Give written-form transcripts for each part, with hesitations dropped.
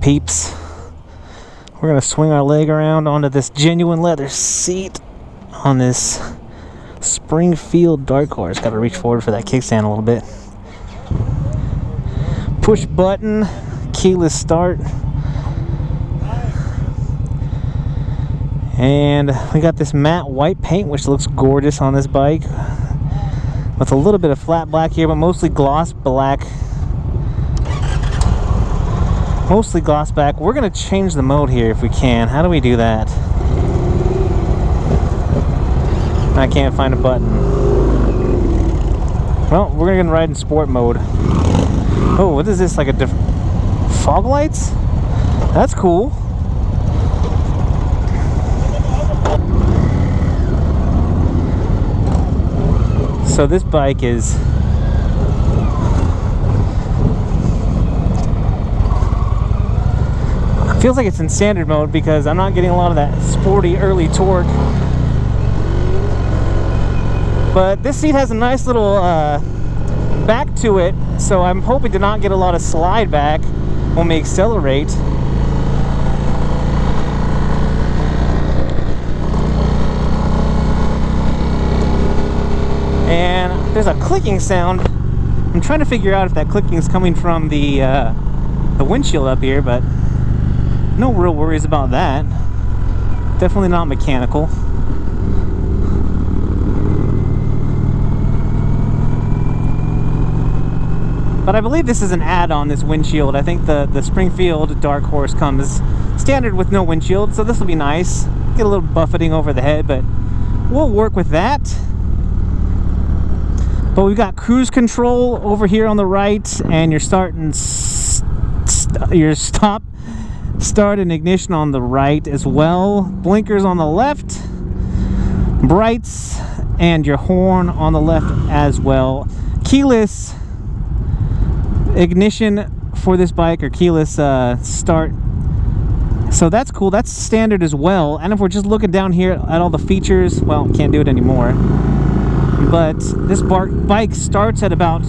peeps. We're gonna swing our leg around onto this genuine leather seat on this Springfield Dark Horse. Gotta reach forward for that kickstand a little bit. Push button, keyless start. And we got this matte white paint, which looks gorgeous on this bike, with a little bit of flat black here, but mostly gloss black. Mostly gloss black. We're gonna change the mode here if we can. How do we do that? I can't find a button. Well, we're gonna ride in sport mode. Oh, what is this? Like a different fog lights? That's cool. So this bike is feels like it's in standard mode because I'm not getting a lot of that sporty early torque. But this seat has a nice little back to it, so I'm hoping to not get a lot of slide back when we accelerate. And there's a clicking sound. I'm trying to figure out if that clicking is coming from the windshield up here, but no real worries about that. Definitely not mechanical. But I believe this is an add-on, this windshield. I think the Springfield Dark Horse comes standard with no windshield, so this will be nice. Get a little buffeting over the head, but we'll work with that. But we've got cruise control over here on the right, and your start and your stop, start and ignition on the right as well. Blinkers on the left, brights, and your horn on the left as well. Keyless ignition for this bike, or keyless start. So that's cool. That's standard as well. And if we're just looking down here at all the features, well, can't do it anymore. But this bike starts at about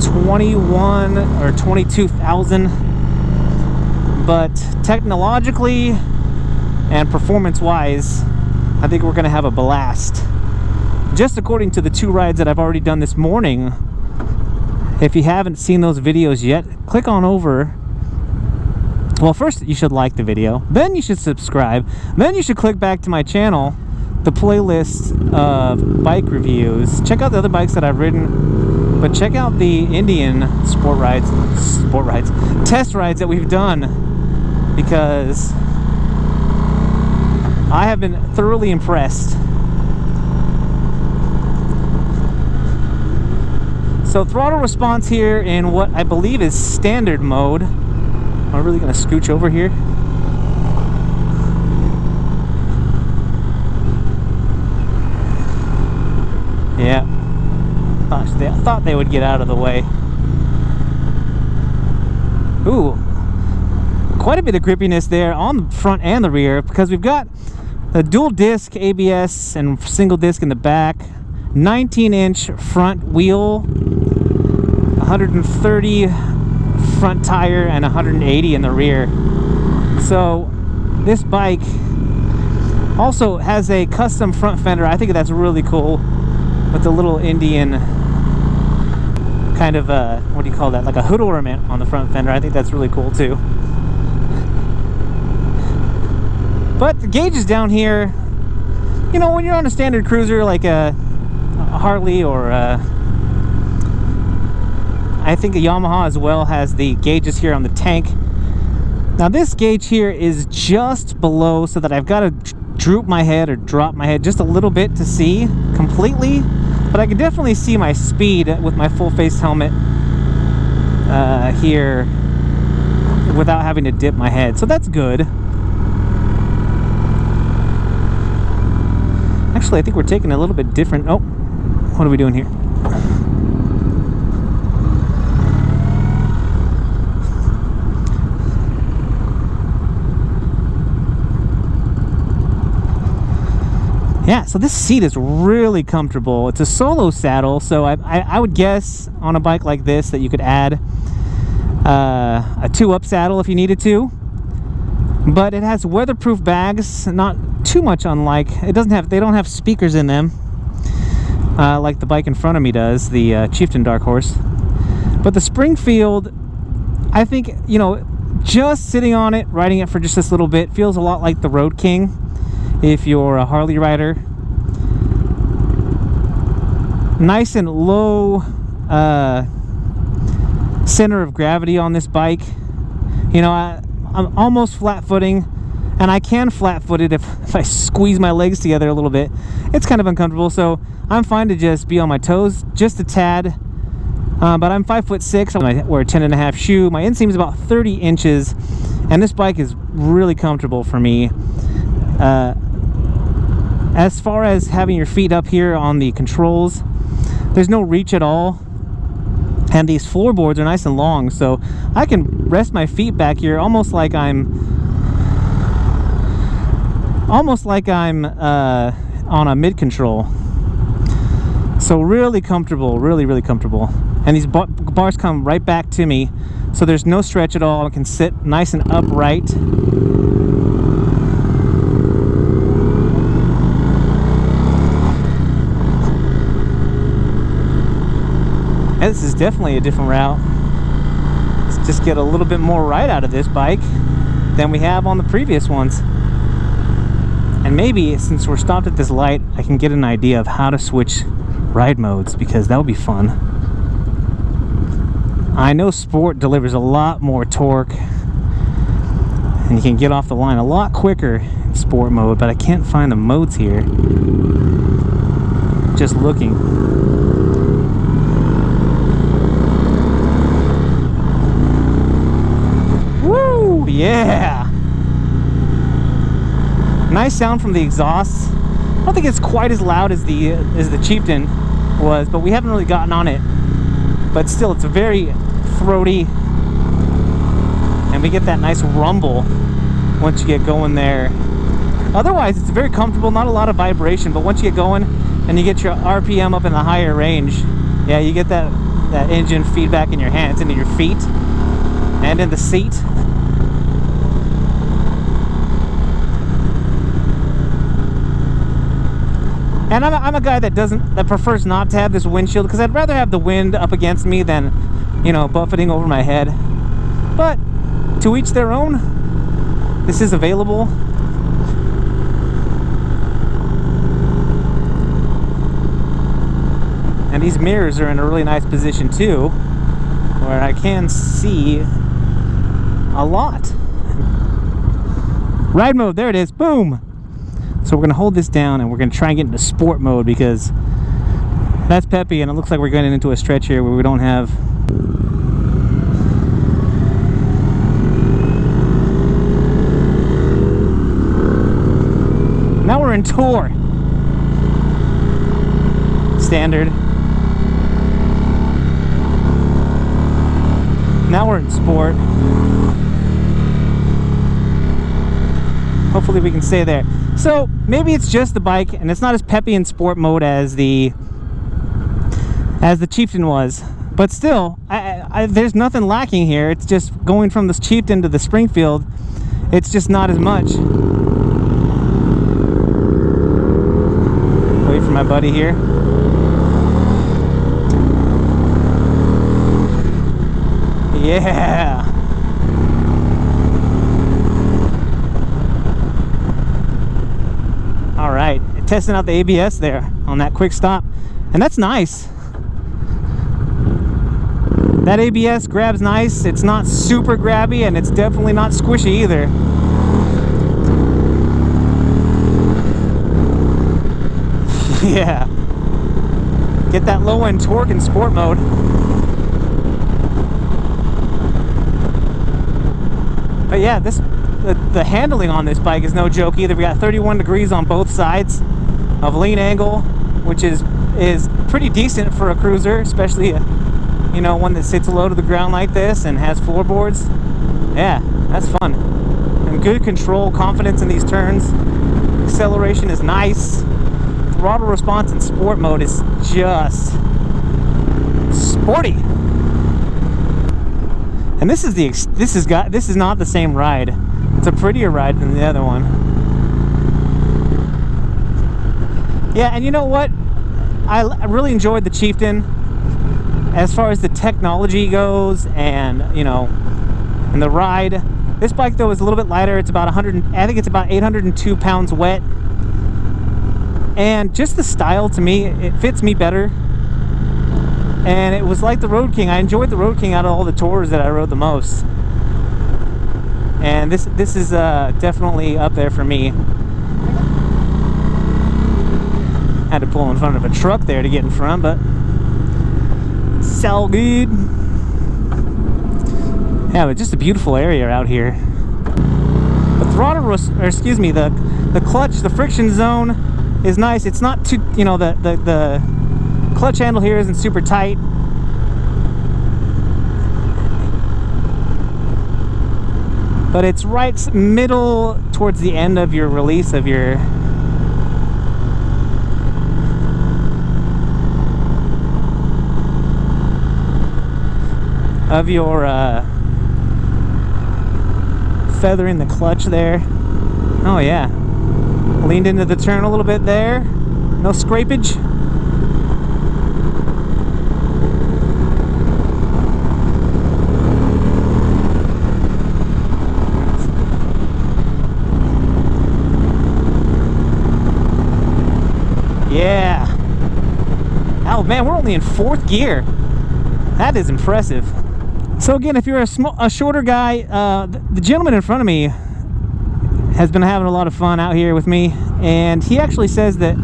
21 or 22,000. But technologically and performance-wise, I think we're going to have a blast. Just according to the 2 rides that I've already done this morning. If you haven't seen those videos yet, click on over. Well, first you should like the video, then you should subscribe, then you should click back to my channel, the playlist of bike reviews. Check out the other bikes that I've ridden, but check out the Indian test rides that we've done, because I have been thoroughly impressed. So throttle response here in what I believe is standard mode. Am I really gonna scooch over here? Yeah. I thought they would get out of the way. Ooh. Quite a bit of grippiness there on the front and the rear, because we've got a dual disc ABS and single disc in the back. 19-inch front wheel, 130 front tire, and 180 in the rear. So this bike also has a custom front fender. I think that's really cool, with the little Indian kind of what do you call that, like a hood ornament on the front fender. I think that's really cool too. But the gauges down here, you know, when you're on a standard cruiser like a Harley, or I think a Yamaha as well, has the gauges here on the tank. Now this gauge here is just below, so that I've got to droop my head or drop my head just a little bit to see completely, but I can definitely see my speed with my full face helmet here without having to dip my head, so that's good. Actually, I think we're taking a little bit different. Oh, what are we doing here? Yeah, so this seat is really comfortable. It's a solo saddle, so I would guess on a bike like this that you could add a 2-up saddle if you needed to. But it has weatherproof bags, not too much unlike. They don't have speakers in them, like the bike in front of me does, the Chieftain Dark Horse. But the Springfield, I think, you know, just sitting on it, riding it for just this little bit, feels a lot like the Road King if you're a Harley rider. Nice and low center of gravity on this bike. You know, I'm almost flat-footing, and I can flat-foot it if I squeeze my legs together a little bit. It's kind of uncomfortable, so I'm fine to just be on my toes just a tad. But I'm 5'6". I wear a 10.5 shoe. My inseam is about 30 inches, and this bike is really comfortable for me. As far as having your feet up here on the controls, there's no reach at all. And these floorboards are nice and long, so I can rest my feet back here almost like I'm on a mid-control. So really comfortable, really comfortable. And these bars come right back to me, so there's no stretch at all. I can sit nice and upright. This is definitely a different route. Let's just get a little bit more ride out of this bike than we have on the previous ones. And maybe, since we're stopped at this light, I can get an idea of how to switch ride modes, because that would be fun. I know Sport delivers a lot more torque, and you can get off the line a lot quicker in Sport mode, but I can't find the modes here. Just looking. Yeah, nice sound from the exhausts. I don't think it's quite as loud as the Chieftain was, but we haven't really gotten on it. But still, it's very throaty, and we get that nice rumble once you get going there. Otherwise, it's very comfortable, not a lot of vibration, but once you get going and you get your RPM up in the higher range, yeah, you get that engine feedback in your hands and in your feet and in the seat. And I'm a guy that prefers not to have this windshield, because I'd rather have the wind up against me than, you know, buffeting over my head. But to each their own. This is available. And these mirrors are in a really nice position too, where I can see a lot. Ride mode, there it is, boom! So we're gonna hold this down and we're gonna try and get into Sport mode, because that's peppy, and it looks like we're getting into a stretch here where we don't have now we're in Tour. Standard. Now we're in Sport. Hopefully we can stay there. So maybe it's just the bike and it's not as peppy in Sport mode as the Chieftain was, but still there's nothing lacking here. It's just going from this Chieftain to the Springfield, it's just not as much. Wait for my buddy here. Yeah. All right, testing out the ABS there on that quick stop, and that's nice. That ABS grabs nice. It's not super grabby, and it's definitely not squishy either. Yeah. Get that low end torque in Sport mode. But yeah, the handling on this bike is no joke either. We got 31 degrees on both sides of lean angle, which is pretty decent for a cruiser, especially you know, one that sits low to the ground like this and has floorboards. Yeah, that's fun. And good control, confidence in these turns. Acceleration is nice. Throttle response in Sport mode is just sporty. And this is not the same ride It's a prettier ride than the other one. Yeah, and you know what? I really enjoyed the Chieftain as far as the technology goes, and you know, and the ride. This bike though is a little bit lighter. It's about 100. I think it's about 802 pounds wet. And just the style, to me, it fits me better. And it was like the Road King. I enjoyed the Road King out of all the tours that I rode the most. And this is definitely up there for me. Had to pull in front of a truck there to get in front, but it's all good. Yeah, but just a beautiful area out here. The throttle, or excuse me, the clutch, the friction zone is nice. It's not too, you know, the clutch handle here isn't super tight. But it's right middle towards the end of your release of your feathering the clutch there. Oh yeah, leaned into the turn a little bit there, no scrapage. Yeah. Oh man, we're only in 4th gear. That is impressive. So again, if you're a shorter guy, the gentleman in front of me has been having a lot of fun out here with me, and he actually says that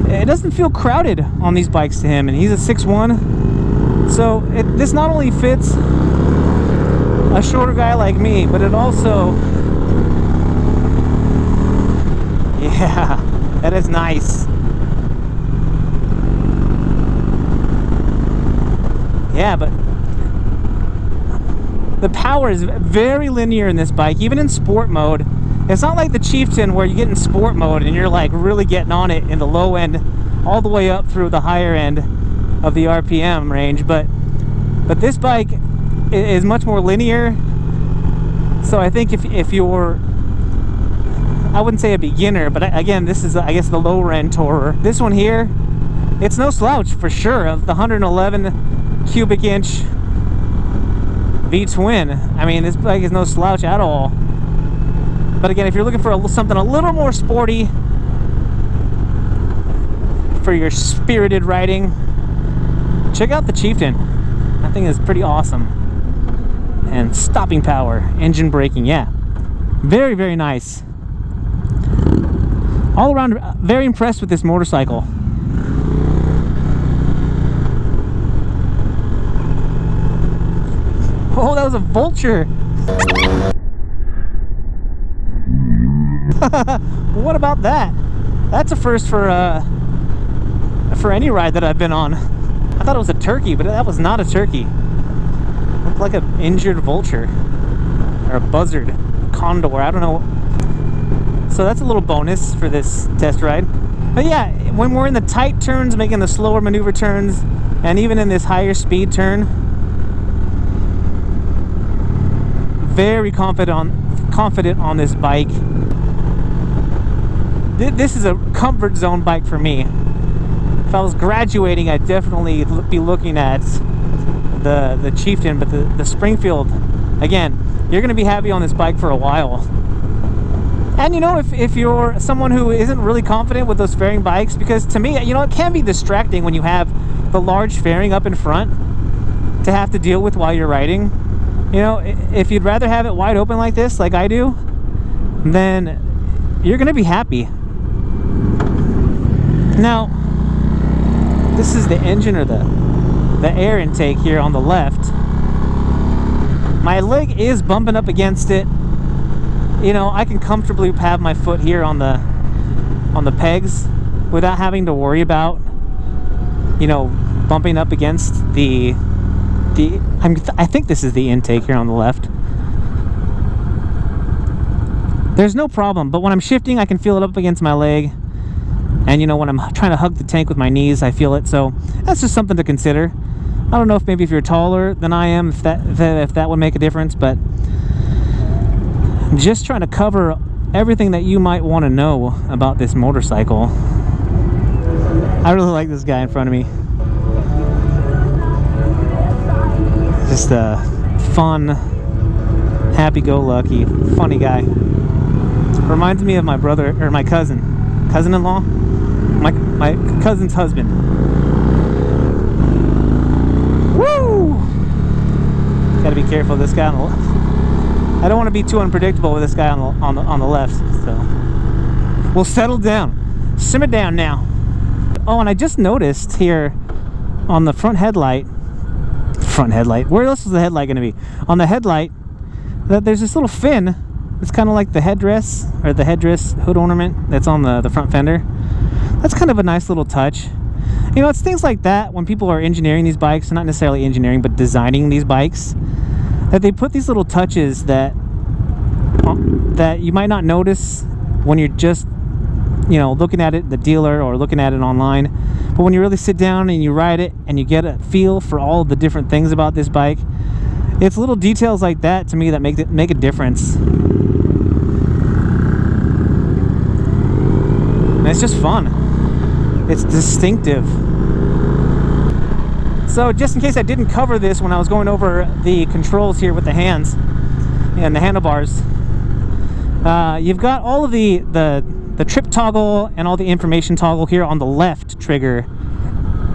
it doesn't feel crowded on these bikes to him, and he's a 6'1", so this not only fits a shorter guy like me, but it also, yeah, that is nice. Yeah, but the power is very linear in this bike, even in sport mode. It's not like the Chieftain where you get in sport mode and you're like really getting on it in the low end all the way up through the higher end of the RPM range, but this bike is much more linear. So I think if you're, I wouldn't say a beginner, but again, this is, I guess, the lower end tourer. This one here, it's no slouch for sure. Of the 111 cubic inch V-twin, I mean, this bike is no slouch at all. But again, if you're looking for something a little more sporty for your spirited riding, check out the Chieftain. That thing is pretty awesome. And stopping power, engine braking, yeah, very, very nice. All around, very impressed with this motorcycle. Oh, that was a vulture. What about that? That's a first for any ride that I've been on. I thought it was a turkey, but that was not a turkey. It looked like an injured vulture or a buzzard, condor, I don't know. So that's a little bonus for this test ride. But yeah, when we're in the tight turns, making the slower maneuver turns, and even in this higher speed turn, very confident on this bike. This is a comfort zone bike for me. If I was graduating, I'd definitely be looking at the Chieftain, but the Springfield, again, you're going to be happy on this bike for a while. And you know, if you're someone who isn't really confident with those fairing bikes, because to me, you know, it can be distracting when you have the large fairing up in front to have to deal with while you're riding. You know, if you'd rather have it wide open like this, like I do, then you're going to be happy. Now, this is the engine or the air intake here on the left. My leg is bumping up against it. You know, I can comfortably have my foot here on the pegs without having to worry about, you know, bumping up against I think this is the intake here on the left. There's no problem, but when I'm shifting, I can feel it up against my leg. And you know, when I'm trying to hug the tank with my knees, I feel it. So that's just something to consider. I don't know if maybe if you're taller than I am, if that would make a difference, but just trying to cover everything that you might want to know about this motorcycle. I really like this guy in front of me. Just a fun, happy-go-lucky, funny guy. Reminds me of my brother, or my cousin-in-law, my cousin's husband. Woo! Gotta be careful of this guy on the left. I don't want to be too unpredictable with this guy on the left, so we'll settle down, simmer down now. Oh, and I just noticed here on the front headlight, where else is the headlight going to be? On the headlight, that there's this little fin. It's kind of like the headdress, or the headdress hood ornament that's on the front fender. That's kind of a nice little touch. You know, it's things like that when people are engineering these bikes, not necessarily engineering, but designing these bikes, that they put these little touches that you might not notice when you're just, you know, looking at it at the dealer or looking at it online. But when you really sit down and you ride it and you get a feel for all of the different things about this bike, it's little details like that to me that make a difference. And it's just fun. It's distinctive. So just in case I didn't cover this when I was going over the controls here with the hands and the handlebars, you've got all of the trip toggle and all the information toggle here on the left trigger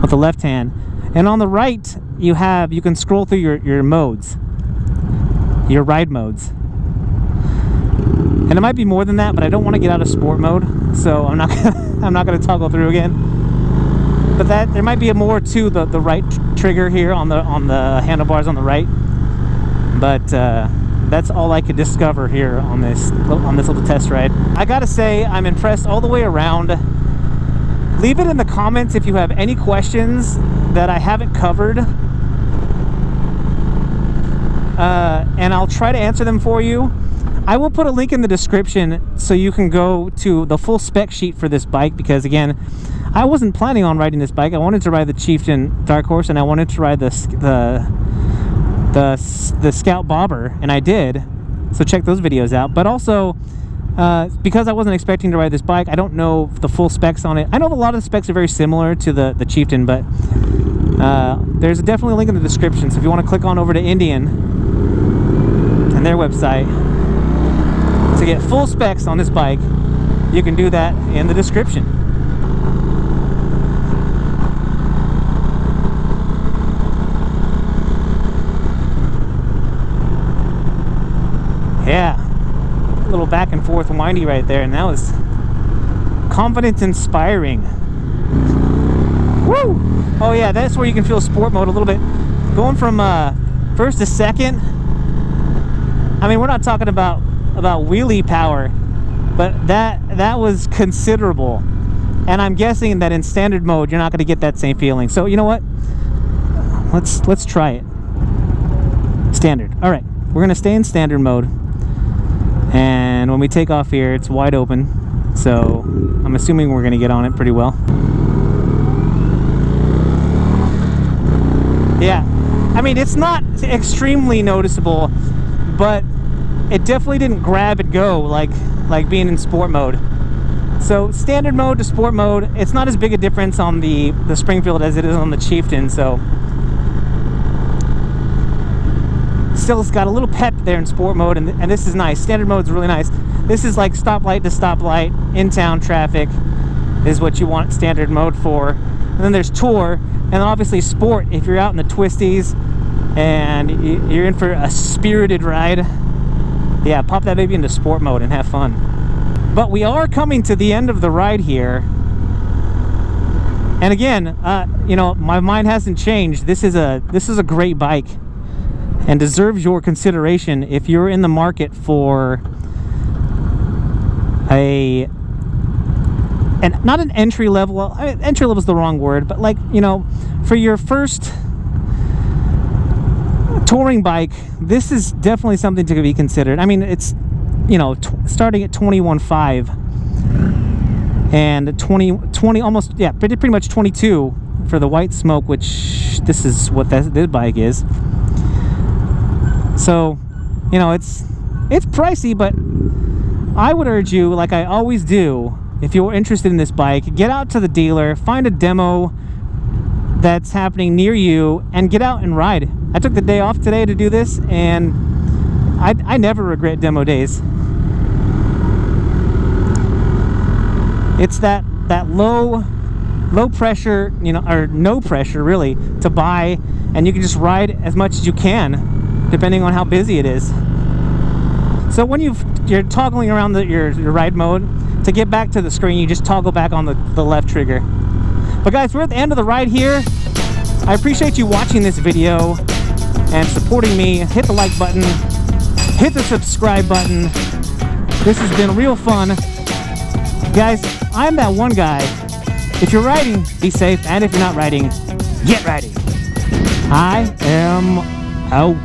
with the left hand, and on the right you can scroll through your modes, your ride modes. And it might be more than that, but I don't want to get out of sport mode, so I'm not gonna toggle through again. But there might be more to the right trigger here on the handlebars on the right. But that's all I could discover here on this little test ride. I gotta say, I'm impressed all the way around. Leave it in the comments if you have any questions that I haven't covered, and I'll try to answer them for you. I will put a link in the description so you can go to the full spec sheet for this bike, because again, I wasn't planning on riding this bike. I wanted to ride the Chieftain Dark Horse, and I wanted to ride the Scout Bobber, and I did. So check those videos out. But also, because I wasn't expecting to ride this bike, I don't know the full specs on it. I know a lot of the specs are very similar to the Chieftain, but there's definitely a link in the description. So if you want to click on over to Indian and their website to get full specs on this bike, you can do that in the description. Yeah, a little back and forth windy right there, and that was confidence inspiring. Woo! Oh yeah, that's where you can feel sport mode a little bit. Going from first to second, I mean, we're not talking about wheelie power, but that was considerable. And I'm guessing that in standard mode you're not going to get that same feeling. So you know what? Let's try it. Standard. All right, we're going to stay in standard mode. And when we take off here, it's wide open, so I'm assuming we're going to get on it pretty well. Yeah, I mean, it's not extremely noticeable, but it definitely didn't grab and go like being in sport mode. So standard mode to sport mode, it's not as big a difference on the Springfield as it is on the Chieftain, so still it's got a little pep there in sport mode, and this is nice. Standard mode is really nice. This is like stoplight to stoplight, in-town traffic is what you want standard mode for. And then there's tour, and then obviously sport if you're out in the twisties and you're in for a spirited ride. Yeah, pop that baby into sport mode and have fun. But we are coming to the end of the ride here. And again, you know, my mind hasn't changed. This is a great bike and deserves your consideration if you're in the market for not an entry level. Entry level is the wrong word, but like, you know, for your first touring bike, this is definitely something to be considered. I mean, it's, you know, starting at 21.5 and 20 almost, yeah, pretty much 22 for the White Smoke, which this is what this bike is. So, you know, it's It's pricey, but I would urge you, like I always do, if you're interested in this bike, get out to the dealer, find a demo that's happening near you, and get out and ride. I took the day off today to do this, and I never regret demo days. It's that low pressure, you know, or no pressure really, to buy, and you can just ride as much as you can depending on how busy it is. So when you're toggling around your ride mode, to get back to the screen, you just toggle back on the left trigger. But guys, we're at the end of the ride here. I appreciate you watching this video and supporting me. Hit the like button, hit the subscribe button. This has been real fun. Guys, I'm that one guy. If you're riding, be safe, and if you're not riding, get riding. I am out.